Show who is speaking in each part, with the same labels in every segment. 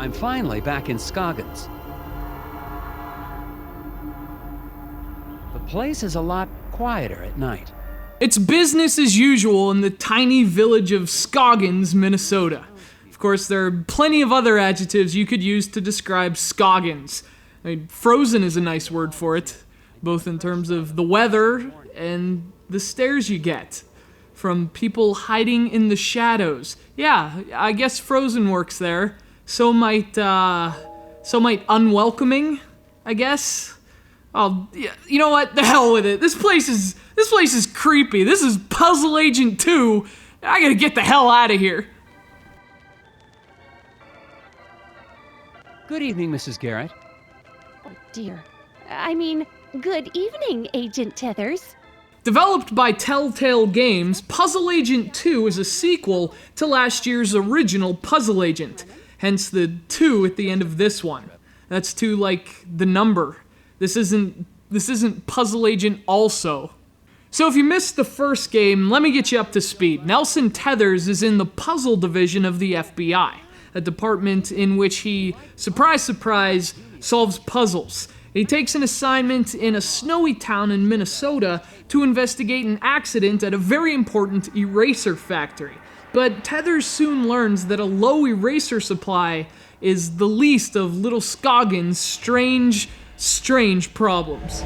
Speaker 1: I'm finally back in Scoggins. The place is a lot quieter at night.
Speaker 2: It's business as usual in the tiny village of Scoggins, Minnesota. Of course, there are plenty of other adjectives you could use to describe Scoggins. I mean, frozen is a nice word for it, both in terms of the weather and the stares you get from people hiding in the shadows. Yeah, I guess frozen works there. So might unwelcoming, I guess. Oh, yeah, you know what? The hell with it. This place is creepy. This is Puzzle Agent 2. I gotta get the hell out of here.
Speaker 1: Good evening, Mrs. Garrett.
Speaker 3: Oh dear. I mean, good evening, Agent Tethers.
Speaker 2: Developed by Telltale Games, Puzzle Agent 2 is a sequel to last year's original Puzzle Agent, hence the 2 at the end of this one. That's 2 like the number. This isn't Puzzle Agent also. So if you missed the first game, let me get you up to speed. Nelson Tethers is in the puzzle division of the FBI, a department in which he, surprise, surprise, solves puzzles. He takes an assignment in a snowy town in Minnesota to investigate an accident at a very important eraser factory. But Tethers soon learns that a low eraser supply is the least of little Scoggins' strange problems.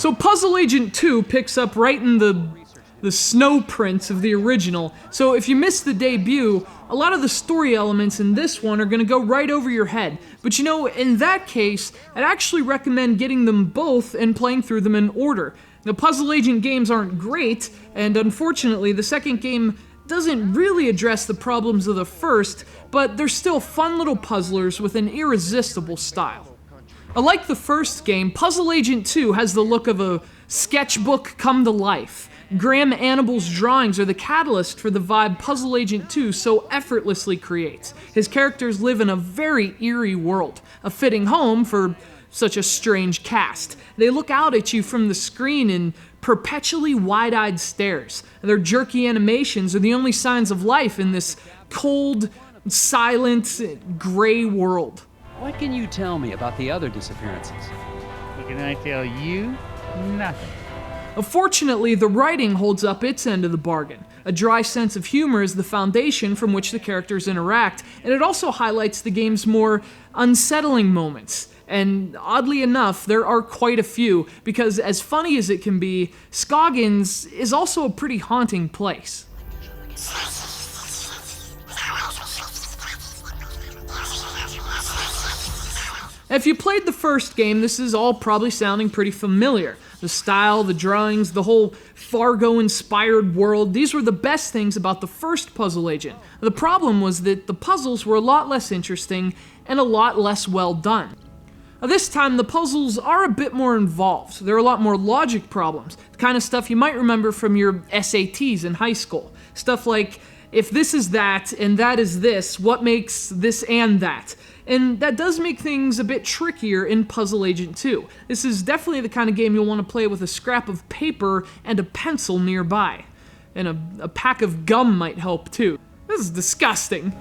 Speaker 2: So Puzzle Agent 2 picks up right in the snow prints of the original. So if you missed the debut, a lot of the story elements in this one are going to go right over your head. But you know, in that case, I'd actually recommend getting them both and playing through them in order. The Puzzle Agent games aren't great, and unfortunately the second game doesn't really address the problems of the first, but they're still fun little puzzlers with an irresistible style. Like the first game, Puzzle Agent 2 has the look of a sketchbook come to life. Graham Annable's drawings are the catalyst for the vibe Puzzle Agent 2 so effortlessly creates. His characters live in a very eerie world, a fitting home for such a strange cast. They look out at you from the screen in perpetually wide-eyed stares. Their jerky animations are the only signs of life in this cold, silent, gray world.
Speaker 1: What can you tell me about the other disappearances?
Speaker 4: What can I tell you? Nothing.
Speaker 2: Fortunately, the writing holds up its end of the bargain. A dry sense of humor is the foundation from which the characters interact, and it also highlights the game's more unsettling moments. And oddly enough, there are quite a few, because as funny as it can be, Scoggins is also a pretty haunting place. If you played the first game, this is all probably sounding pretty familiar. The style, the drawings, the whole Fargo-inspired world, these were the best things about the first Puzzle Agent. The problem was that the puzzles were a lot less interesting and a lot less well done. This time, the puzzles are a bit more involved. There are a lot more logic problems, the kind of stuff you might remember from your SATs in high school. Stuff like, if this is that and that is this, what makes this and that? And that does make things a bit trickier in Puzzle Agent 2. This is definitely the kind of game you'll want to play with a scrap of paper and a pencil nearby. And a pack of gum might help too. This is disgusting.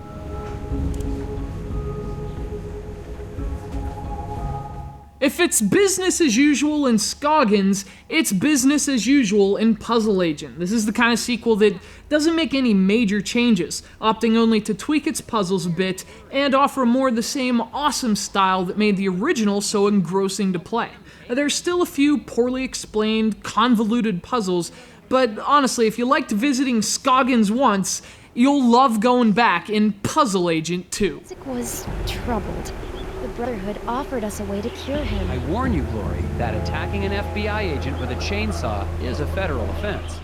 Speaker 2: If it's business as usual in Scoggins, it's business as usual in Puzzle Agent. This is the kind of sequel that doesn't make any major changes, opting only to tweak its puzzles a bit and offer more the same awesome style that made the original so engrossing to play. There's still a few poorly explained, convoluted puzzles, but honestly, if you liked visiting Scoggins once, you'll love going back in Puzzle Agent 2.
Speaker 3: Isaac was troubled. The Brotherhood offered us a way to cure him.
Speaker 1: I warn you, Glory, that attacking an FBI agent with a chainsaw is a federal offense.